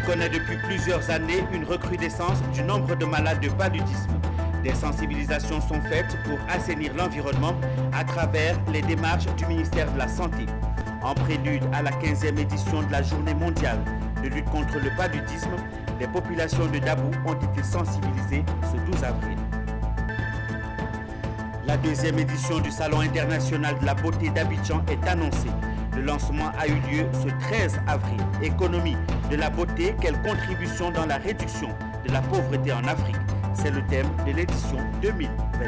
connaît depuis plusieurs années une recrudescence du nombre de malades de paludisme. Des sensibilisations sont faites pour assainir l'environnement à travers les démarches du ministère de la Santé. En prélude à la 15e édition de la Journée mondiale de lutte contre le paludisme, les populations de Dabou ont été sensibilisées ce 12 avril. La deuxième édition du Salon international de la beauté d'Abidjan est annoncée. Le lancement a eu lieu ce 13 avril. Économie de la beauté, quelle contribution dans la réduction de la pauvreté en Afrique? C'est le thème de l'édition 2022.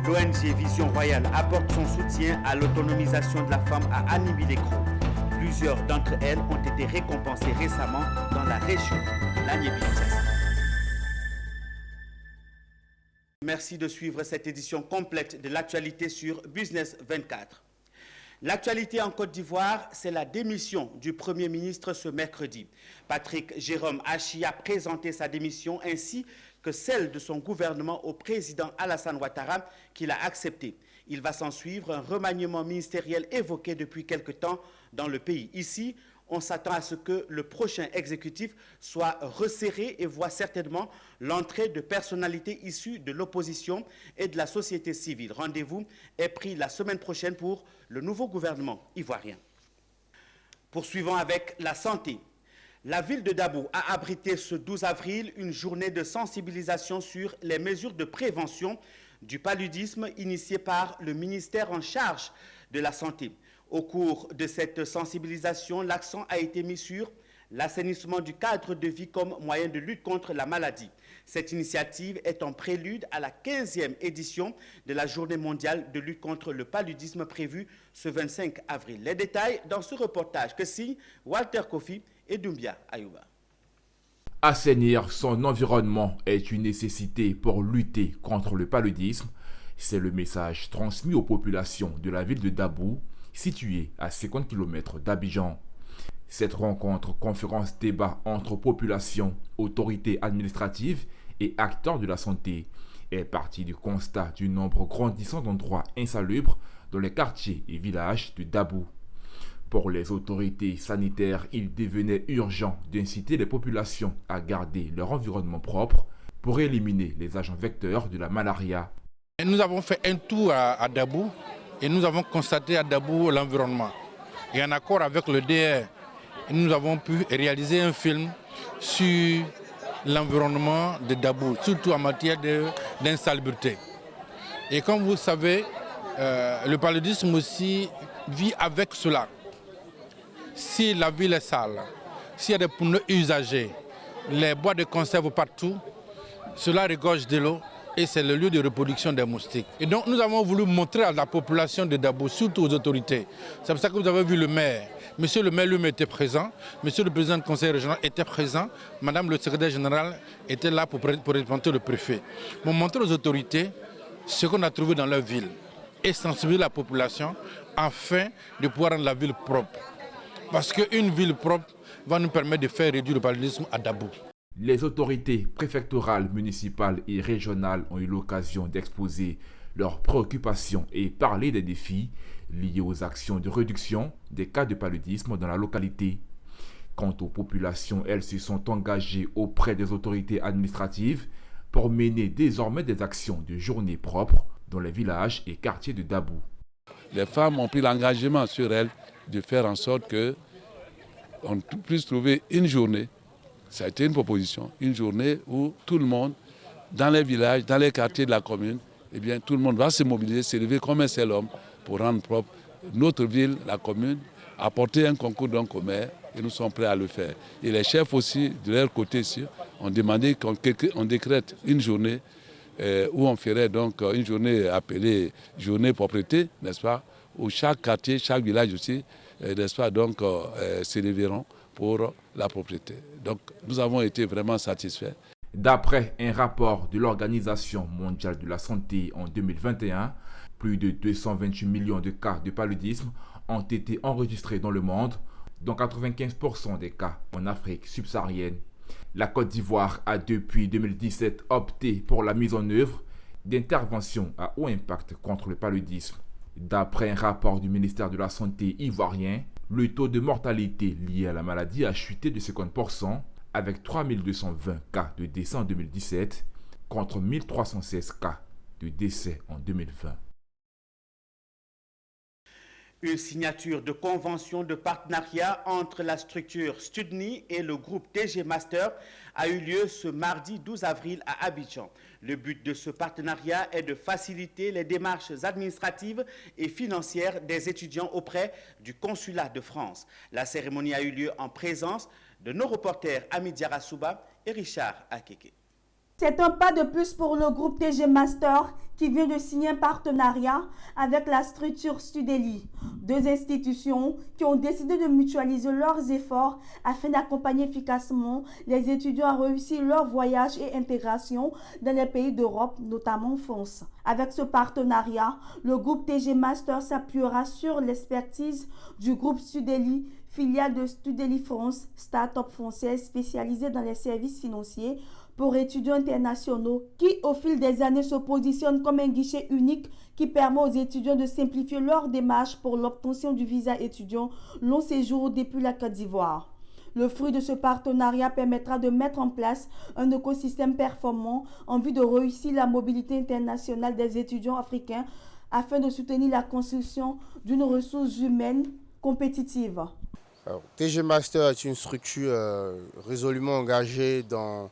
L'ONG Vision Royale apporte son soutien à l'autonomisation de la femme à Annibile-Cro. Plusieurs d'entre elles ont été récompensées récemment dans la région de l'Aniébi-Diass. Merci de suivre cette édition complète de l'actualité sur Business 24. L'actualité en Côte d'Ivoire, c'est la démission du Premier ministre ce mercredi. Patrick Jérôme Hachi a présenté sa démission ainsi que celle de son gouvernement au président Alassane Ouattara, qu'il a accepté. Il va s'en suivre un remaniement ministériel évoqué depuis quelque temps dans le pays. Ici, on s'attend à ce que le prochain exécutif soit resserré et voit certainement l'entrée de personnalités issues de l'opposition et de la société civile. Rendez-vous est pris la semaine prochaine pour le nouveau gouvernement ivoirien. Poursuivons avec la santé. La ville de Dabou a abrité ce 12 avril une journée de sensibilisation sur les mesures de prévention du paludisme initiée par le ministère en charge de la santé. Au cours de cette sensibilisation, l'accent a été mis sur l'assainissement du cadre de vie comme moyen de lutte contre la maladie. Cette initiative est en prélude à la 15e édition de la Journée mondiale de lutte contre le paludisme prévue ce 25 avril. Les détails dans ce reportage que signent Walter Kofi et Doumbia Ayouba. Assainir son environnement est une nécessité pour lutter contre le paludisme. C'est le message transmis aux populations de la ville de Dabou, située à 50 km d'Abidjan. Cette rencontre, conférence débat entre populations, autorités administratives et acteurs de la santé est partie du constat du nombre grandissant d'endroits insalubres dans les quartiers et villages de Dabou. Pour les autorités sanitaires, il devenait urgent d'inciter les populations à garder leur environnement propre pour éliminer les agents vecteurs de la malaria. Nous avons fait un tour à Dabou et nous avons constaté à Dabou l'environnement. Et en accord avec le DR, nous avons pu réaliser un film sur l'environnement de Dabou, surtout en matière d'insalubrité. Et comme vous le savez, le paludisme aussi vit avec cela. Si la ville est sale, s'il y a des pneus usagés, les bois de conserve partout, cela regorge de l'eau et c'est le lieu de reproduction des moustiques. Et donc nous avons voulu montrer à la population de Dabou, surtout aux autorités. C'est pour ça que vous avez vu le maire. Monsieur le maire lui-même était présent, monsieur le président du conseil régional était présent, madame le secrétaire général était là pour représenter le préfet. Pour montrer aux autorités ce qu'on a trouvé dans leur ville et sensibiliser la population afin de pouvoir rendre la ville propre. Parce qu'une ville propre va nous permettre de faire réduire le paludisme à Dabou. Les autorités préfectorales, municipales et régionales ont eu l'occasion d'exposer leurs préoccupations et parler des défis liés aux actions de réduction des cas de paludisme dans la localité. Quant aux populations, elles se sont engagées auprès des autorités administratives pour mener désormais des actions de journée propre dans les villages et quartiers de Dabou. Les femmes ont pris l'engagement sur elles de faire en sorte qu'on puisse trouver une journée. Ça a été une proposition, une journée où tout le monde, dans les villages, dans les quartiers de la commune, eh bien, tout le monde va se mobiliser, s'élever comme un seul homme pour rendre propre notre ville, la commune, apporter un concours donc au maire et nous sommes prêts à le faire. Et les chefs aussi, de leur côté ici, ont demandé qu'on décrète une journée où on ferait donc une journée appelée journée propreté, n'est-ce pas, où chaque quartier, chaque village aussi, n'est-ce pas, donc s'élèveront pour la propriété. Donc nous avons été vraiment satisfaits. D'après un rapport de l'Organisation mondiale de la santé en 2021, plus de 228 millions de cas de paludisme ont été enregistrés dans le monde, dont 95% des cas en Afrique subsaharienne. La Côte d'Ivoire a depuis 2017 opté pour la mise en œuvre d'interventions à haut impact contre le paludisme. D'après un rapport du ministère de la Santé ivoirien, Le taux de mortalité lié à la maladie a chuté de 50% avec 3220 cas de décès en 2017 contre 1316 cas de décès en 2020. Une signature de convention de partenariat entre la structure Studni et le groupe TG Master a eu lieu ce mardi 12 avril à Abidjan. Le but de ce partenariat est de faciliter les démarches administratives et financières des étudiants auprès du consulat de France. La cérémonie a eu lieu en présence de nos reporters Amidia Rassouba et Richard Akeke. C'est un pas de plus pour le groupe TG Master qui vient de signer un partenariat avec la structure Studeli, deux institutions qui ont décidé de mutualiser leurs efforts afin d'accompagner efficacement les étudiants à réussir leur voyage et intégration dans les pays d'Europe, notamment en France. Avec ce partenariat, le groupe TG Master s'appuiera sur l'expertise du groupe Studeli, filiale de Studeli France, start-up française spécialisée dans les services financiers pour étudiants internationaux qui, au fil des années, se positionnent comme un guichet unique qui permet aux étudiants de simplifier leur démarche pour l'obtention du visa étudiant long séjour depuis la Côte d'Ivoire. Le fruit de ce partenariat permettra de mettre en place un écosystème performant en vue de réussir la mobilité internationale des étudiants africains afin de soutenir la construction d'une ressource humaine compétitive. Alors, TG Master est une structure résolument engagée dans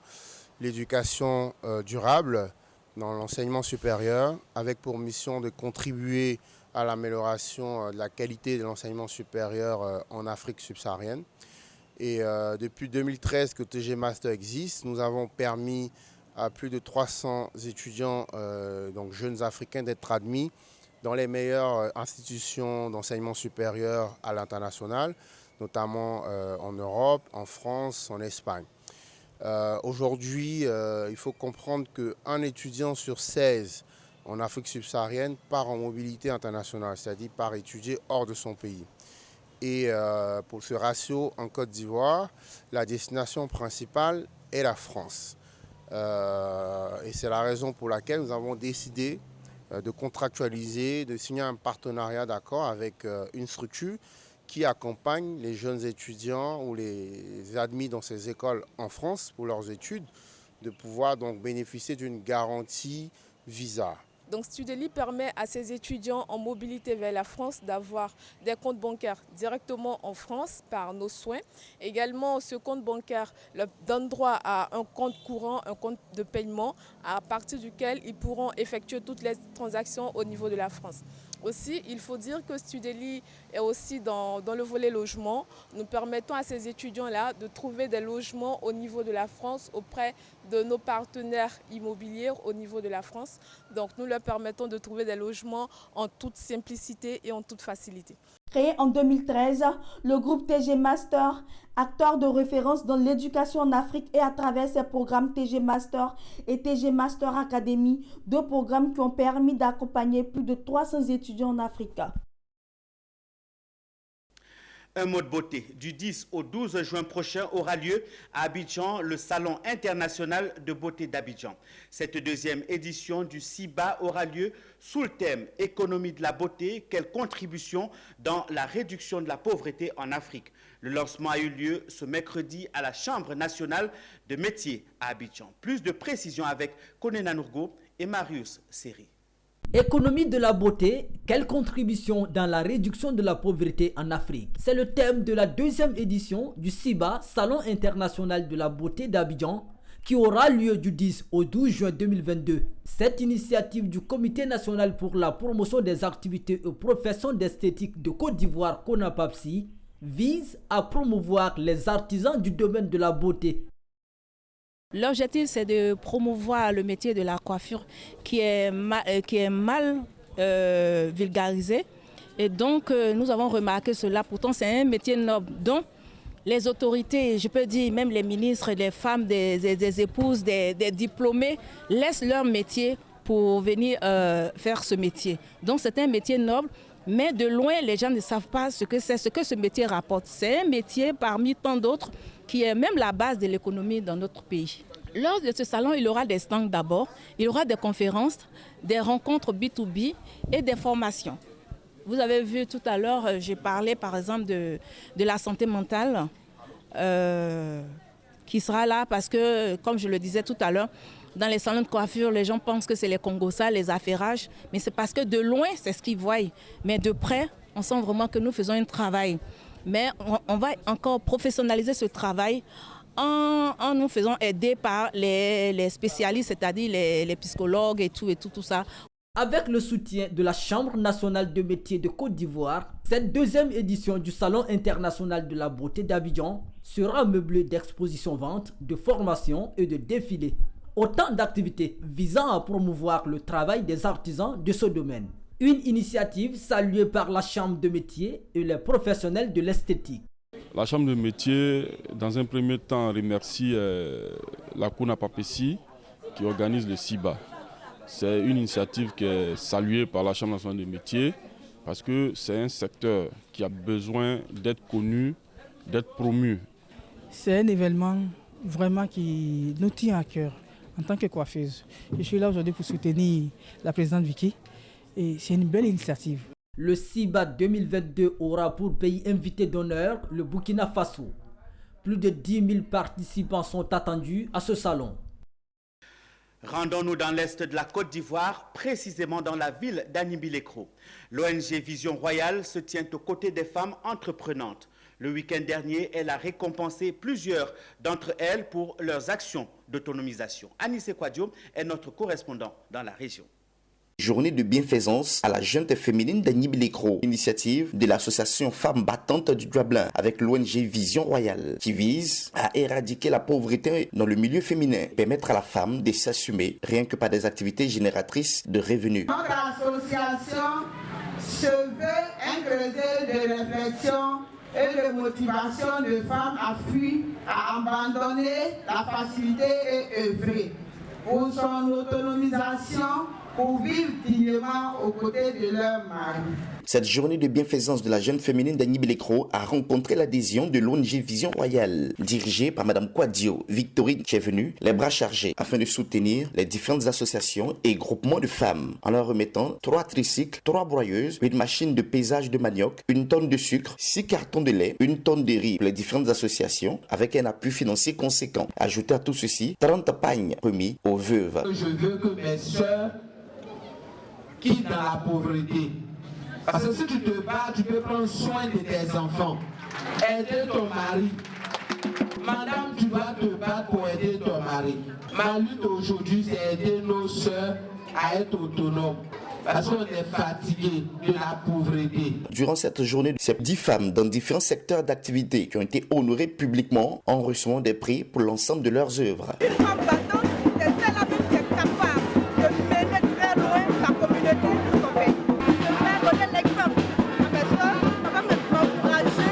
l'éducation durable, dans l'enseignement supérieur, avec pour mission de contribuer à l'amélioration de la qualité de l'enseignement supérieur en Afrique subsaharienne. Et depuis 2013 que TG Master existe, nous avons permis à plus de 300 étudiants, donc jeunes africains, d'être admis dans les meilleures institutions d'enseignement supérieur à l'international, notamment en Europe, en France, en Espagne. Aujourd'hui, il faut comprendre qu'un étudiant sur 16 en Afrique subsaharienne part en mobilité internationale, c'est-à-dire part étudier hors de son pays. Et pour ce ratio, en Côte d'Ivoire, la destination principale est la France. Et c'est la raison pour laquelle nous avons décidé de contractualiser, de signer un partenariat d'accord avec une structure qui accompagne les jeunes étudiants ou les admis dans ces écoles en France pour leurs études, de pouvoir donc bénéficier d'une garantie visa. Donc Studeli permet à ces étudiants en mobilité vers la France d'avoir des comptes bancaires directement en France par nos soins. Également, ce compte bancaire leur donne droit à un compte courant, un compte de paiement à partir duquel ils pourront effectuer toutes les transactions au niveau de la France. Aussi, il faut dire que Studeli est aussi dans le volet logement. Nous permettons à ces étudiants-là de trouver des logements au niveau de la France auprès de nos partenaires immobiliers au niveau de la France. Donc nous leur permettons de trouver des logements en toute simplicité et en toute facilité. Créé en 2013, le groupe TG Master, acteur de référence dans l'éducation en Afrique et à travers ses programmes TG Master et TG Master Academy, deux programmes qui ont permis d'accompagner plus de 300 étudiants en Afrique. Un mot de beauté. Du 10 au 12 juin prochain aura lieu à Abidjan le Salon international de beauté d'Abidjan. Cette deuxième édition du SIBA aura lieu sous le thème « Économie de la beauté, quelle contribution dans la réduction de la pauvreté en Afrique ». Le lancement a eu lieu ce mercredi à la Chambre nationale de métiers à Abidjan. Plus de précisions avec Konena Nourgo et Marius Seri. Économie de la beauté, quelle contribution dans la réduction de la pauvreté en Afrique? C'est le thème de la deuxième édition du SIBA, Salon international de la beauté d'Abidjan, qui aura lieu du 10 au 12 juin 2022. Cette initiative du Comité national pour la promotion des activités et professions d'esthétique de Côte d'Ivoire, CONAPAPSI, vise à promouvoir les artisans du domaine de la beauté. L'objectif, c'est de promouvoir le métier de la coiffure qui est mal vulgarisé. Et donc, nous avons remarqué cela. Pourtant, c'est un métier noble. Donc, les autorités, je peux dire même les ministres, les femmes, des épouses, des diplômés, laissent leur métier pour venir faire ce métier. Donc, c'est un métier noble. Mais de loin, les gens ne savent pas ce que c'est, ce que ce métier rapporte. C'est un métier parmi tant d'autres qui est même la base de l'économie dans notre pays. Lors de ce salon, il y aura des stands d'abord, il y aura des conférences, des rencontres B2B et des formations. Vous avez vu tout à l'heure, j'ai parlé par exemple de la santé mentale qui sera là parce que, comme je le disais tout à l'heure, dans les salons de coiffure, les gens pensent que c'est les congosas, les affairages, mais c'est parce que de loin, c'est ce qu'ils voient. Mais de près, on sent vraiment que nous faisons un travail. Mais on va encore professionnaliser ce travail en nous faisant aider par les spécialistes, c'est-à-dire les psychologues et tout ça. Avec le soutien de la Chambre nationale de métiers de Côte d'Ivoire, cette deuxième édition du Salon international de la beauté d'Abidjan sera meublée d'expositions-ventes, de formations et de défilés. Autant d'activités visant à promouvoir le travail des artisans de ce domaine. Une initiative saluée par la Chambre de métiers et les professionnels de l'esthétique. La Chambre de métiers, dans un premier temps, remercie la Kuna Papessi qui organise le SIBA. C'est une initiative qui est saluée par la Chambre nationale des métiers parce que c'est un secteur qui a besoin d'être connu, d'être promu. C'est un événement vraiment qui nous tient à cœur en tant que coiffeuse. Je suis là aujourd'hui pour soutenir la présidente Vicky et c'est une belle initiative. Le SIBA 2022 aura pour pays invité d'honneur le Burkina Faso. Plus de 10 000 participants sont attendus à ce salon. Rendons-nous dans l'est de la Côte d'Ivoire, précisément dans la ville d'Anibi-Lécro. L'ONG Vision Royale se tient aux côtés des femmes entreprenantes. Le week-end dernier, elle a récompensé plusieurs d'entre elles pour leurs actions d'autonomisation. Anissé Kouadio est notre correspondant dans la région. Journée de bienfaisance à la junte féminine d'Anibi-Lécro, initiative de l'association Femmes Battantes du Dublin avec l'ONG Vision Royale qui vise à éradiquer la pauvreté dans le milieu féminin, permettre à la femme de s'assumer rien que par des activités génératrices de revenus. Notre association se veut un creuset de réflexion et de motivation de femmes à abandonner la facilité et œuvrer pour son autonomisation, pour vivre dignement aux côtés de leur mari. Cette journée de bienfaisance de la jeune féminine d'Anibi-Lécro a rencontré l'adhésion de l'ONG Vision Royale, dirigée par Mme Kouadio Victorine, qui est venue les bras chargés afin de soutenir les différentes associations et groupements de femmes, en leur remettant 3 tricycles, 3 broyeuses, une machine de paysage de manioc, 1 tonne de sucre, 6 cartons de lait, 1 tonne de riz pour les différentes associations, avec un appui financier conséquent. Ajouté à tout ceci, 30 pagnes remis aux veuves. Je veux que mes soeurs quittent dans la pauvreté. Parce que si tu te bats, tu peux prendre soin de tes enfants, aider ton mari. Madame, tu vas te battre pour aider ton mari. Ma lutte aujourd'hui, c'est aider nos soeurs à être autonomes. Parce qu'on est fatigué de la pauvreté. Durant cette journée, ces 10 femmes dans différents secteurs d'activité qui ont été honorées publiquement en recevant des prix pour l'ensemble de leurs œuvres. Une femme battante, c'est celle-là même qui est capable de mener très loin sa communauté de son pays. Je vais donner l'exemple à mes soeurs, ça va m'encourager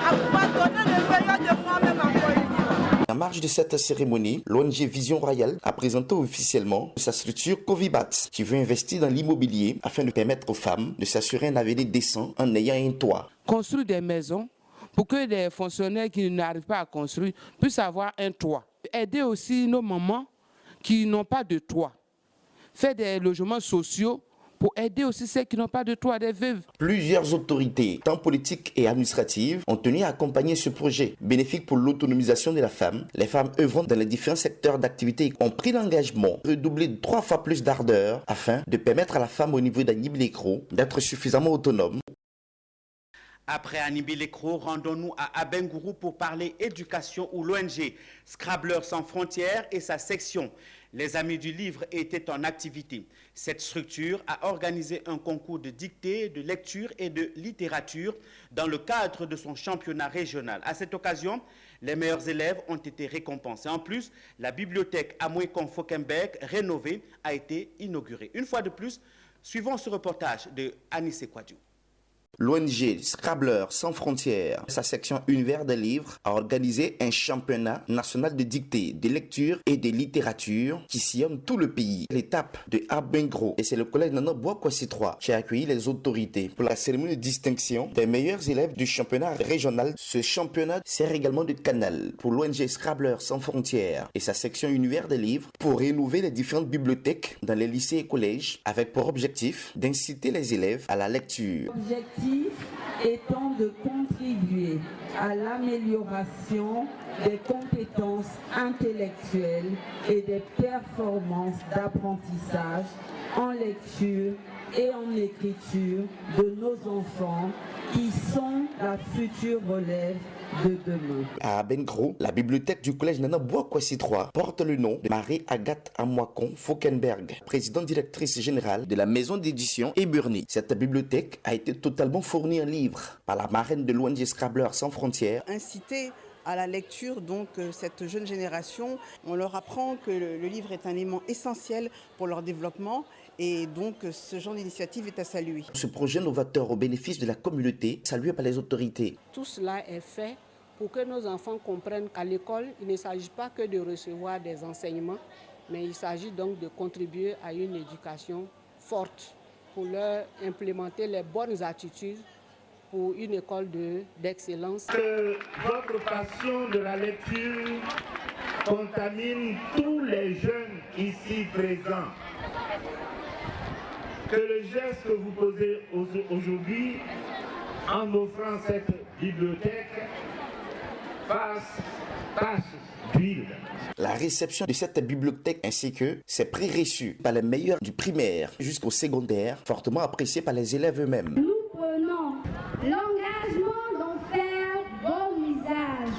à pouvoir donner le meilleur de moi-même encore une fois. En marge de cette cérémonie, l'ONG Vision Royale a présenté officiellement sa structure Covibat, qui veut investir dans l'immobilier afin de permettre aux femmes de s'assurer un avenir décent en ayant un toit. Construire des maisons pour que des fonctionnaires qui n'arrivent pas à construire puissent avoir un toit. Aider aussi nos mamans qui n'ont pas de toit. Faire des logements sociaux pour aider aussi ceux qui n'ont pas de toit, des veuves. Plusieurs autorités, tant politiques et administratives, ont tenu à accompagner ce projet bénéfique pour l'autonomisation de la femme. Les femmes œuvrant dans les différents secteurs d'activité ont pris l'engagement de redoubler de 3 fois plus d'ardeur afin de permettre à la femme au niveau d'Anibi-Lécro d'être suffisamment autonome. Après Anibi-Lécro, rendons-nous à Abengourou pour parler éducation où l'ONG Scrabblers sans frontières et sa section Les Amis du Livre étaient en activité. Cette structure a organisé un concours de dictée, de lecture et de littérature dans le cadre de son championnat régional. À cette occasion, les meilleurs élèves ont été récompensés. En plus, la bibliothèque Amouekon-Fokemberg, rénovée, a été inaugurée. Une fois de plus, suivons ce reportage de Anissé Kouadio. L'ONG Scrabblers sans frontières, sa section Univers des livres, a organisé un championnat national de dictée, de lecture et de littérature qui sillonne tout le pays. L'étape de Abengro, et c'est le collège Nana Boakwasi 3 qui a accueilli les autorités pour la cérémonie de distinction des meilleurs élèves du championnat régional. Ce championnat sert également de canal pour l'ONG Scrabblers sans frontières et sa section Univers des livres pour rénover les différentes bibliothèques dans les lycées et collèges avec pour objectif d'inciter les élèves à la lecture. L'objectif étant de contribuer à l'amélioration des compétences intellectuelles et des performances d'apprentissage en lecture et en écriture de nos enfants qui sont la future relève de demain. À Abengro, la bibliothèque du collège Nana Boakwasi 3 porte le nom de Marie-Agathe Amwakon Faukenberg, présidente directrice générale de la maison d'édition Eburni. Cette bibliothèque a été totalement fournie en livres par la marraine de l'ONG Scrabblers sans frontières. Inciter à la lecture, donc cette jeune génération, on leur apprend que le livre est un élément essentiel pour leur développement et donc ce genre d'initiative est à saluer. Ce projet novateur au bénéfice de la communauté, salué par les autorités. Tout cela est fait pour que nos enfants comprennent qu'à l'école, il ne s'agit pas que de recevoir des enseignements, mais il s'agit donc de contribuer à une éducation forte pour leur implémenter les bonnes attitudes pour une école d'excellence. Que votre passion de la lecture contamine tous les jeunes ici présents. Que le geste que vous posez aujourd'hui en offrant cette bibliothèque fasse tache d'huile. La réception de cette bibliothèque ainsi que ses prix reçus par les meilleurs du primaire jusqu'au secondaire, fortement appréciés par les élèves eux-mêmes. Nous prenons l'engagement d'en faire bon usage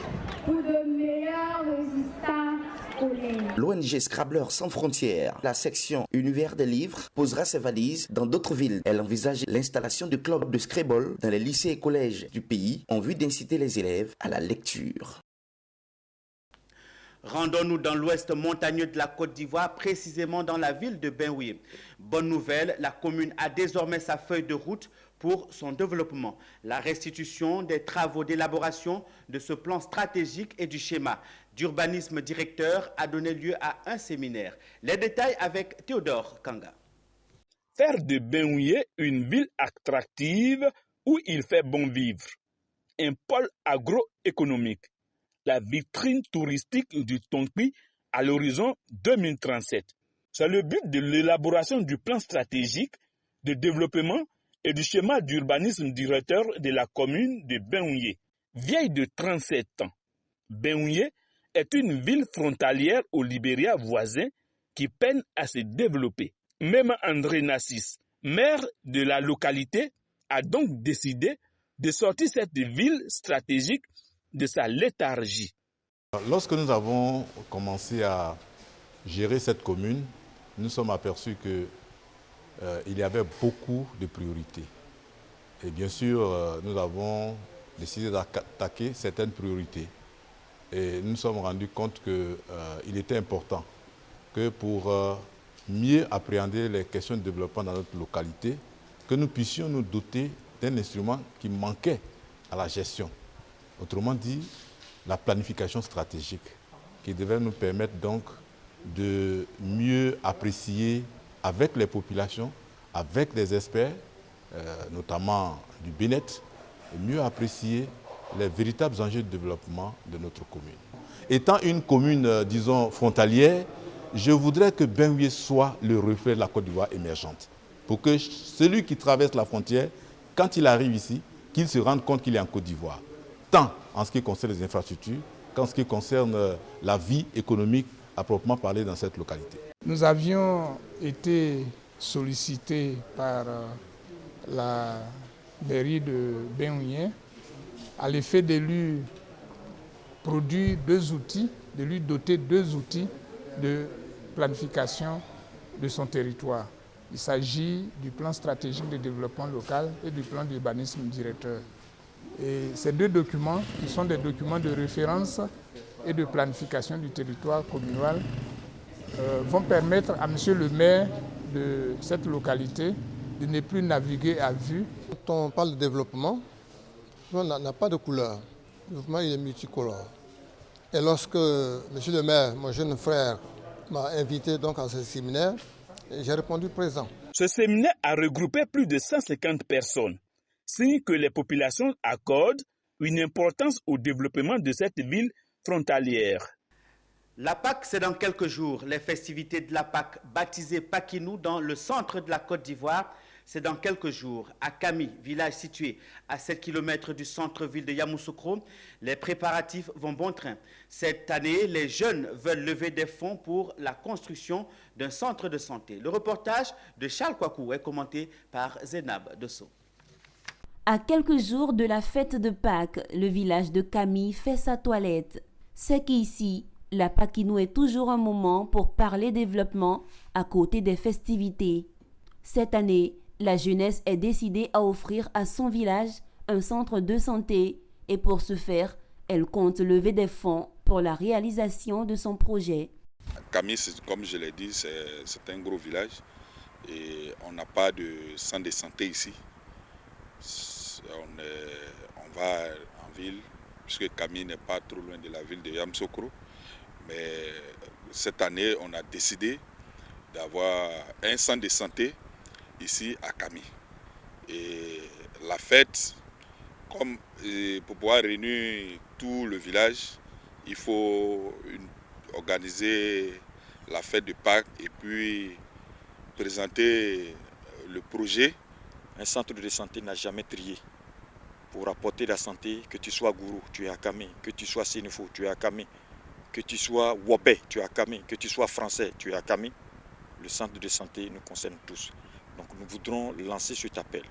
pour de meilleurs résultats scolaires. L'ONG Scrabblers sans frontières, la section Univers des livres, posera ses valises dans d'autres villes. Elle envisage l'installation de clubs de Scrabble dans les lycées et collèges du pays en vue d'inciter les élèves à la lecture. Rendons-nous dans l'ouest montagneux de la Côte d'Ivoire, précisément dans la ville de Benoué. Bonne nouvelle, la commune a désormais sa feuille de route pour son développement. La restitution des travaux d'élaboration de ce plan stratégique et du schéma d'urbanisme directeur a donné lieu à un séminaire. Les détails avec Théodore Kanga. Faire de Benoué une ville attractive où il fait bon vivre. Un pôle agroéconomique. La vitrine touristique du Tonki à l'horizon 2037. C'est le but de l'élaboration du plan stratégique de développement et du schéma d'urbanisme directeur de la commune de Benoué. Vieille de 37 ans, Benoué est une ville frontalière au Libéria voisin qui peine à se développer. Même André Nassis, maire de la localité, a donc décidé de sortir cette ville stratégique de sa léthargie. Lorsque nous avons commencé à gérer cette commune, nous sommes aperçus qu'il y avait beaucoup de priorités. Et bien sûr, nous avons décidé d'attaquer certaines priorités. Et nous nous sommes rendus compte qu'il était important que pour mieux appréhender les questions de développement dans notre localité, que nous puissions nous doter d'un instrument qui manquait à la gestion. Autrement dit, la planification stratégique, qui devait nous permettre donc de mieux apprécier avec les populations, avec les experts, notamment du BNet, et mieux apprécier les véritables enjeux de développement de notre commune. Étant une commune, disons, frontalière, je voudrais que Benoué soit le reflet de la Côte d'Ivoire émergente. Pour que celui qui traverse la frontière, quand il arrive ici, qu'il se rende compte qu'il est en Côte d'Ivoire. Tant en ce qui concerne les infrastructures qu'en ce qui concerne la vie économique à proprement parler dans cette localité. Nous avions été sollicités par la mairie de Benoué à l'effet de lui produire de lui doter deux outils de planification de son territoire. Il s'agit du plan stratégique de développement local et du plan d'urbanisme directeur. Et ces deux documents, qui sont des documents de référence et de planification du territoire communal, vont permettre à monsieur le maire de cette localité de ne plus naviguer à vue. Quand on parle de développement, on n'a pas de couleur. Le développement il est multicolore. Et lorsque M. le maire, mon jeune frère, m'a invité donc à ce séminaire, j'ai répondu présent. Ce séminaire a regroupé plus de 150 personnes, signe que les populations accordent une importance au développement de cette ville frontalière. La Pâque, c'est dans quelques jours. Les festivités de la Pâque, baptisées Pakinou dans le centre de la Côte d'Ivoire, c'est dans quelques jours. À Kami, village situé à 7 km du centre-ville de Yamoussoukro, les préparatifs vont bon train. Cette année, les jeunes veulent lever des fonds pour la construction d'un centre de santé. Le reportage de Charles Kouakou est commenté par Zénab Dosso. À quelques jours de la fête de Pâques, le village de Kami fait sa toilette. C'est qu'ici, la Pakinou est toujours un moment pour parler développement à côté des festivités. Cette année, la jeunesse est décidée à offrir à son village un centre de santé et pour ce faire, elle compte lever des fonds pour la réalisation de son projet. Kami, comme je l'ai dit, c'est un gros village et on n'a pas de centre de santé ici. On va en ville, puisque Kami n'est pas trop loin de la ville de Yamoussoukro. Mais cette année, on a décidé d'avoir un centre de santé ici à Kami. Et la fête, comme pour pouvoir réunir tout le village, il faut organiser la fête de Pâques et puis présenter le projet. Un centre de santé n'a jamais trié. Pour apporter la santé, que tu sois gourou, tu es à Kami, que tu sois Sénéfo, tu es à Kami, que tu sois Wopé, tu es à Kami, que tu sois français, tu es à Kami. Le centre de santé nous concerne tous. Donc nous voudrons lancer cet appel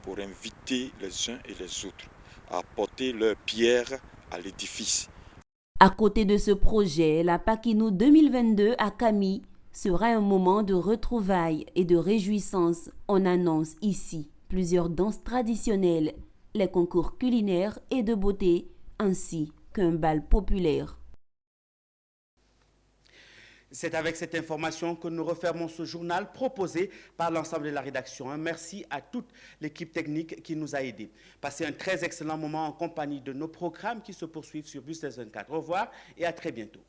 pour inviter les uns et les autres à apporter leur pierre à l'édifice. À côté de ce projet, la Pakinou 2022 à Kami sera un moment de retrouvailles et de réjouissance. On annonce ici plusieurs danses traditionnelles, les concours culinaires et de beauté, ainsi qu'un bal populaire. C'est avec cette information que nous refermons ce journal proposé par l'ensemble de la rédaction. Un merci à toute l'équipe technique qui nous a aidés. Passez un très excellent moment en compagnie de nos programmes qui se poursuivent sur Business 24. Au revoir et à très bientôt.